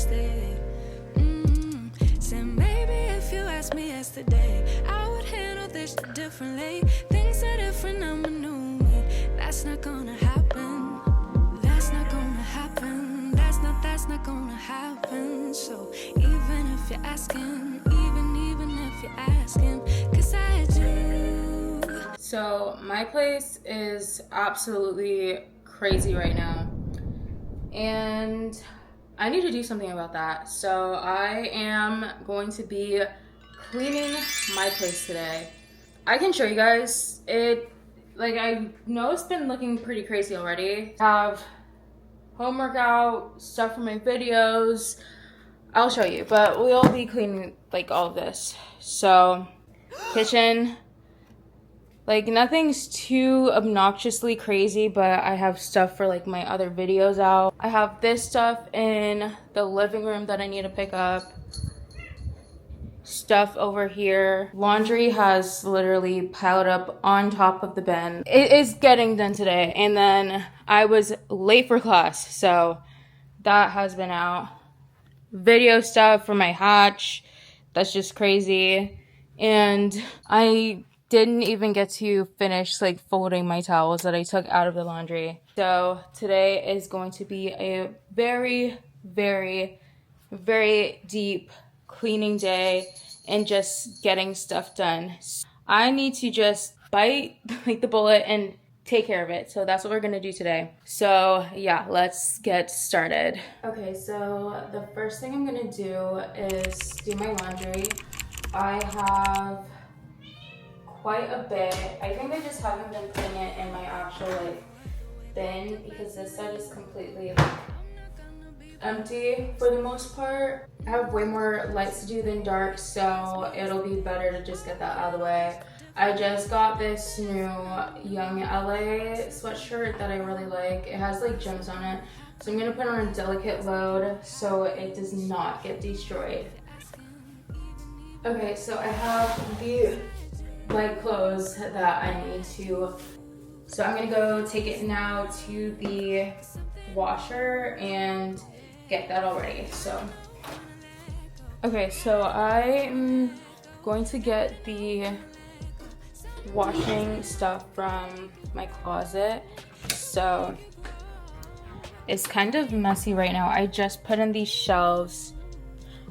stay. Said maybe if you asked me yesterday, I would handle this differently. Things are different, I'm a new me. That's not gonna happen. That's not gonna happen. That's not gonna happen. So even if you're asking, even if you're asking, 'cause I do. So my place is absolutely crazy right now, and I need to do something about that. So I am going to be cleaning my place today. I can show you guys it. Like, I know it's been looking pretty crazy already. I have homework out, stuff for my videos. I'll show you, but we'll be cleaning like all of this. So kitchen, like nothing's too obnoxiously crazy, but I have stuff for like my other videos out. I have this stuff in the living room that I need to pick up. Stuff over here. Laundry has literally piled up on top of the bin. It is getting done today. And then I was late for class, so that has been out. Video stuff for my hatch. That's just crazy. And I didn't even get to finish like folding my towels that I took out of the laundry. So today is going to be a very, very, very deep cleaning day and just getting stuff done. I need to just bite like the bullet and take care of it. So that's what we're gonna do today. So yeah, let's get started. Okay, so the first thing I'm gonna do is do my laundry. I have quite a bit. I think I just haven't been putting it in my actual like bin because this side is completely like empty for the most part. I have way more lights to do than dark, so it'll be better to just get that out of the way. I just got this new Young LA sweatshirt that I really like. It has like gems on it, so I'm gonna put it on a delicate load so it does not get destroyed. Okay, so I have the light clothes that I need to, so I'm gonna go take it now to the washer and get that all ready. So okay, so I'm going to get the washing stuff from my closet. So it's kind of messy right now. I just put in these shelves.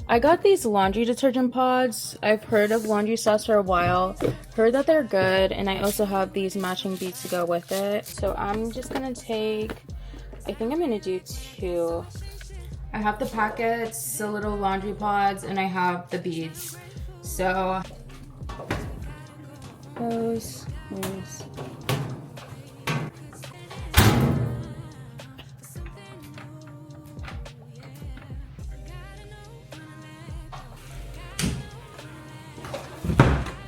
I got these laundry detergent pods. I've heard of laundry sauce for a while, heard that they're good, and I also have these matching beads to go with it. So I'm just gonna take, I think I'm gonna do 2. I have the packets, the little laundry pods, and I have the beads. So those.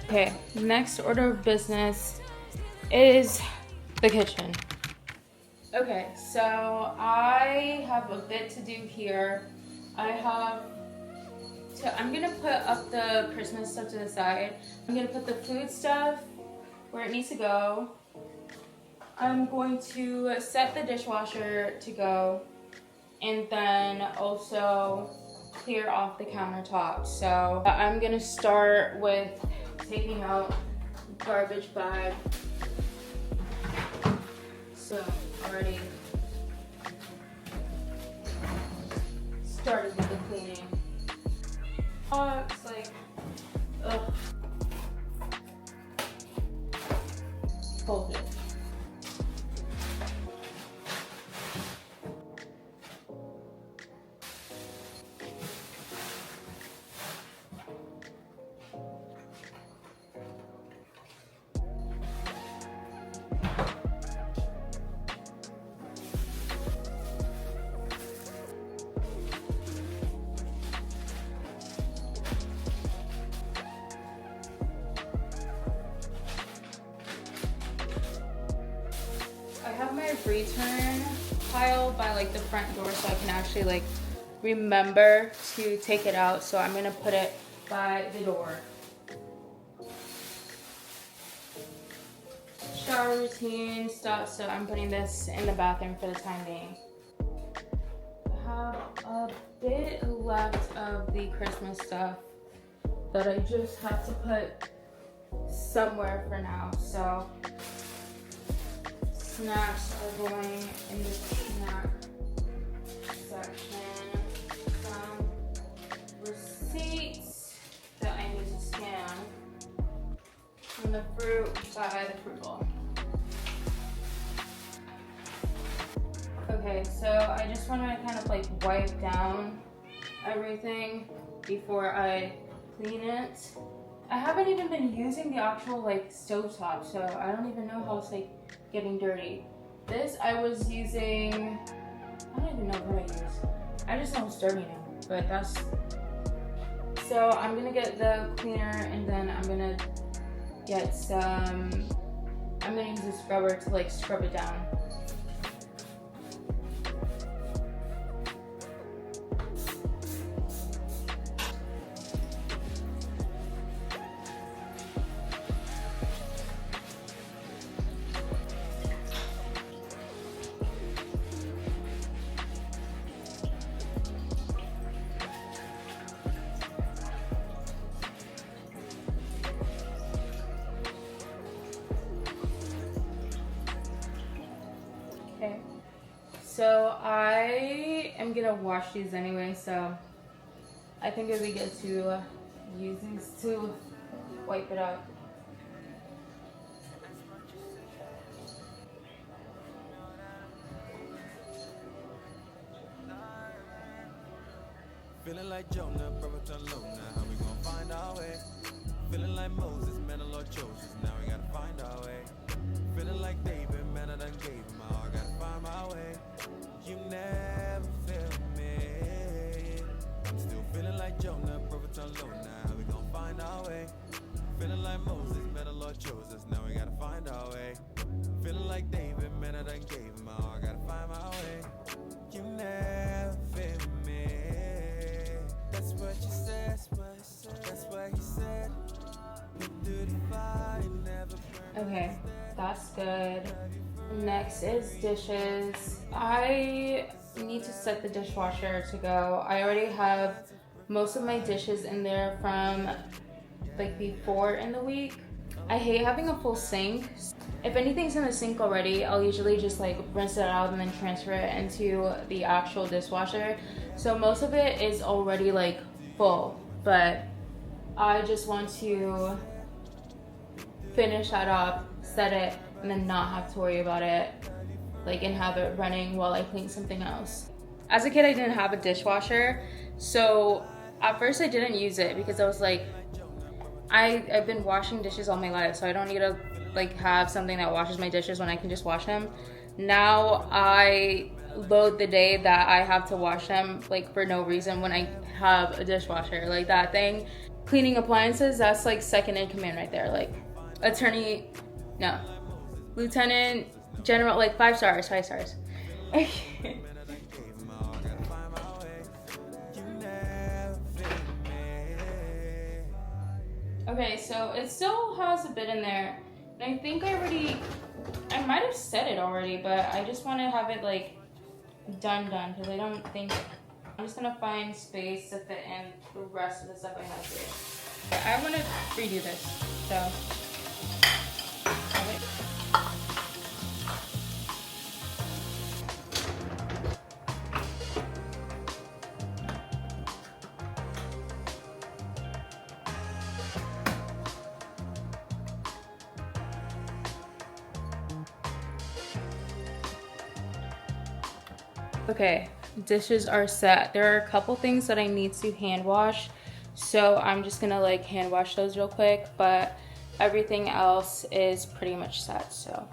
Okay, next order of business is the kitchen. Okay, so I have a bit to do here. I'm gonna put up the Christmas stuff to the side. I'm gonna put the food stuff where it needs to go. I'm going to set the dishwasher to go, and then also clear off the countertop. So I'm gonna start with taking out garbage bag. So already started with the cleaning. Oh, it's like, ugh. Hold it. Return pile by like the front door so I can actually like remember to take it out. So I'm gonna put it by the door. Shower routine stuff, so I'm putting this in the bathroom for the time being. I have a bit left of the Christmas stuff that I just have to put somewhere for now. So snacks are going in the snack section. Some receipts that I need to scan. And the fruit side, the fruit bowl. Okay, so I just want to kind of like wipe down everything before I clean it. I haven't even been using the actual like stovetop, so I don't even know how it's like getting dirty. This I was using, I don't even know what I use. I just know it's dirty now, but that's, so I'm gonna get the cleaner and then I'm gonna get some, I'm gonna use a scrubber to like scrub it down. Okay, so I am gonna wash these anyway, so I think it'd be good to use these to wipe it out. Feeling like Jonah, perfect alone. Now how we gonna find our way? Feeling like Moses, man, the Lord chose us. Now we gotta find our way. Feeling like David, man, I done gave him all. I gotta find my way. You never failed me. I'm still feeling like Jonah, perfect alone. Now how we gonna find our way? Feeling like Moses, man, the Lord chose us. Now we gotta find our way. Feeling like David, man, I done gave him all. I gotta find my way. You never failed me. That's what you said, that's what he said. Okay, that's good. Next is dishes. I need to set the dishwasher to go. I already have most of my dishes in there from like before in the week. I hate having a full sink. If anything's in the sink already, I'll usually just like rinse it out and then transfer it into the actual dishwasher. So most of it is already like full, but I just want to finish that up, set it, and then not have to worry about it, like, and have it running while I clean something else. As a kid, I didn't have a dishwasher, so at first I didn't use it because I was like, I've been washing dishes all my life, so I don't need to like have something that washes my dishes when I can just wash them. Now I load the day that I have to wash them like for no reason when I have a dishwasher. Like that thing, cleaning appliances, that's like second in command right there. Like lieutenant general, like 5 stars. Okay, so it still has a bit in there. And I think I might have said it already, but I just want to have it like done because I don't think, I'm just gonna find space to fit in the rest of the stuff I have here. I want to redo this, so. Okay, dishes are set. There are a couple things that I need to hand wash, so I'm just gonna like hand wash those real quick, but everything else is pretty much set, so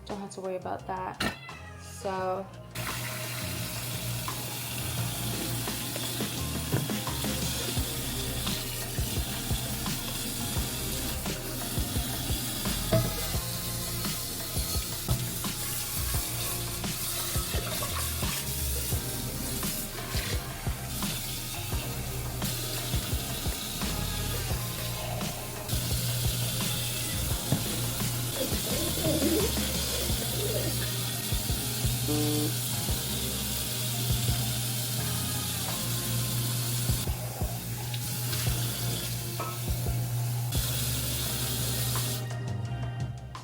don't have to worry about that. So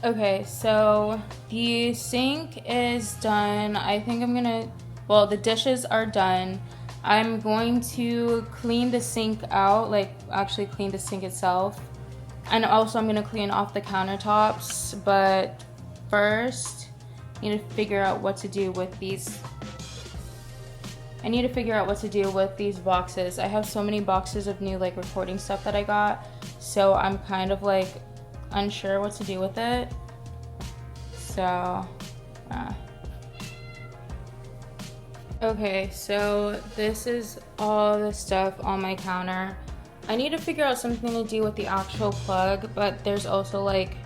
Okay, so the sink is done. I think I'm gonna, well, the dishes are done. I'm going to clean the sink out, like actually clean the sink itself. And also I'm gonna clean off the countertops, but first I need to figure out what to do with these. I need to figure out what to do with these boxes. I have so many boxes of new like recording stuff that I got, so I'm kind of like unsure what to do with it. So, okay, so this is all the stuff on my counter. I need to figure out something to do with the actual plug, but there's also like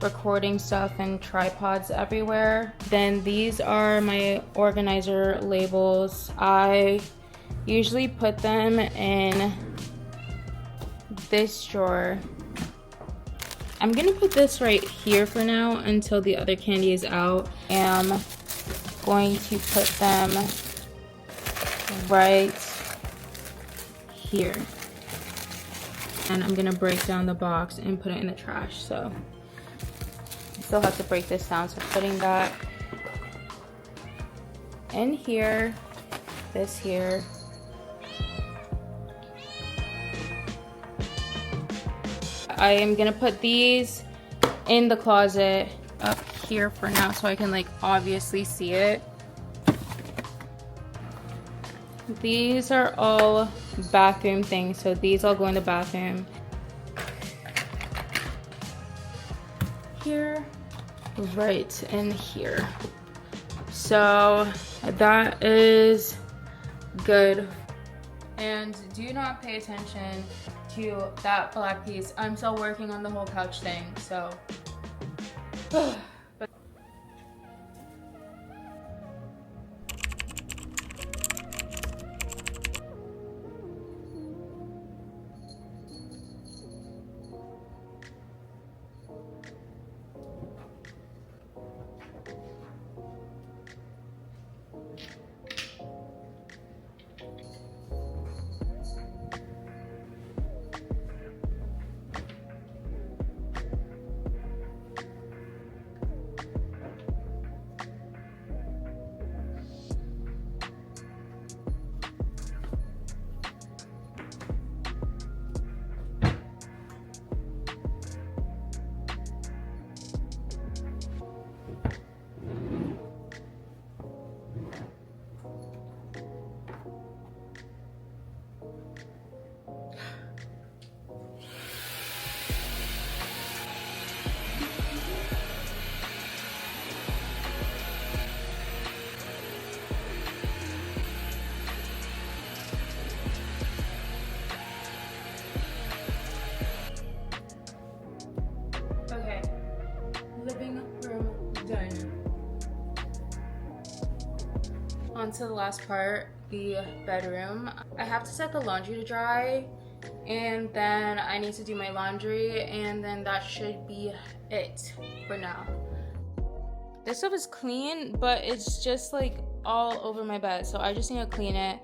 recording stuff and tripods everywhere. Then these are my organizer labels. I usually put them in this drawer. I'm gonna put this right here for now until the other candy is out. I'm going to put them right here. And I'm gonna break down the box and put it in the trash. So I still have to break this down. So putting that in here, this here. I am gonna put these in the closet up here for now so I can like obviously see it. These are all bathroom things, so these all go in the bathroom. Here, right in here. So that is good. And do not pay attention to that black piece. I'm still working on the whole couch thing, so. Okay, living room done. On to the last part, the bedroom. I have to set the laundry to dry, and then I need to do my laundry, and then that should be it for now. This stuff is clean, but it's just like all over my bed, so I just need to clean it.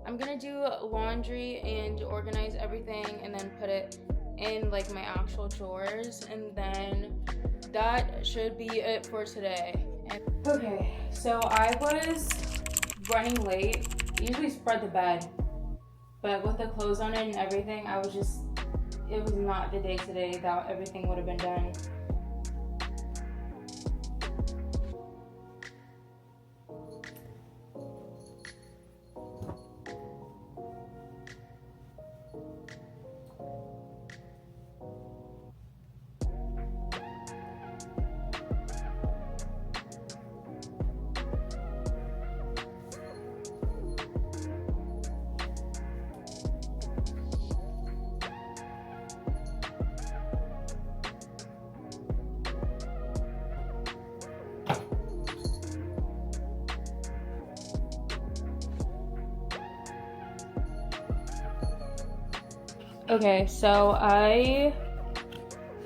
I'm gonna do laundry and organize everything and then put it in like my actual drawers, and then that should be it for today. Okay, so I was running late. I usually spread the bed, but with the clothes on it and everything, it was not the day today that everything would have been done. Okay, so I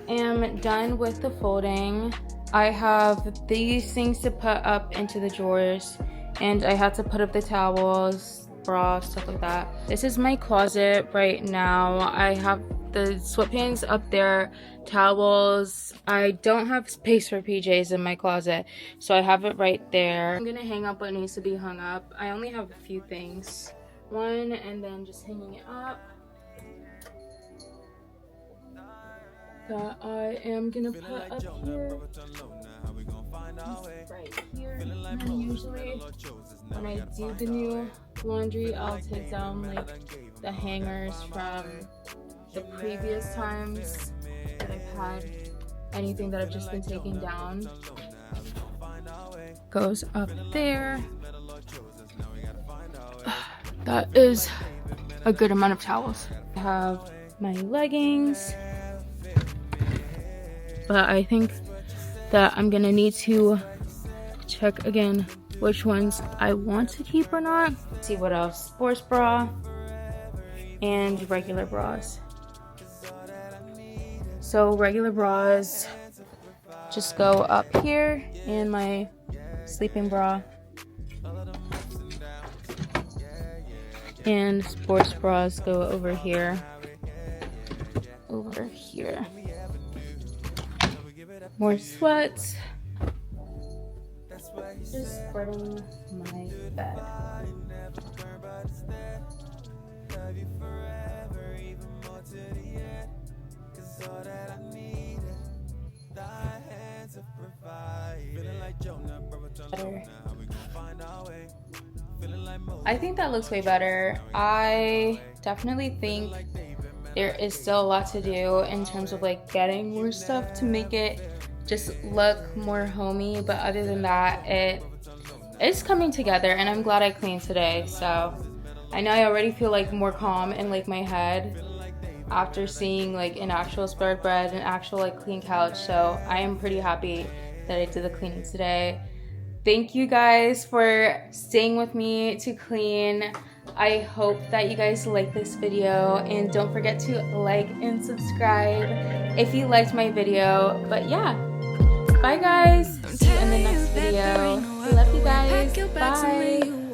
am done with the folding. I have these things to put up into the drawers, and I had to put up the towels, bras, stuff like that. This is my closet right now. I have the sweatpants up there, towels. I don't have space for PJs in my closet, so I have it right there. I'm gonna hang up what needs to be hung up. I only have a few things. One, and then just hanging it up. That I am gonna put up here. Right here. And then usually when I do the new laundry, I'll take down like the hangers from the previous times that I've had anything that I've just been taking down. Goes up there. That is a good amount of towels. I have my leggings, but I think that I'm gonna need to check again which ones I want to keep or not. See what else. Sports bra and regular bras. So regular bras just go up here, and my sleeping bra. And sports bras go over here. Over here. More sweats. Just spreading my bed. I think that looks way better. I definitely think there is still a lot to do in terms of like getting more stuff to make it just look more homey, but other than that, it's coming together, and I'm glad I cleaned today. So I know I already feel like more calm in like my head after seeing like an actual spread bread, an actual like clean couch. So I am pretty happy that I did the cleaning today. Thank you guys for staying with me to clean. I hope that you guys like this video, and don't forget to like and subscribe if you liked my video. But yeah, bye guys, see you in the next video. Love you guys, bye.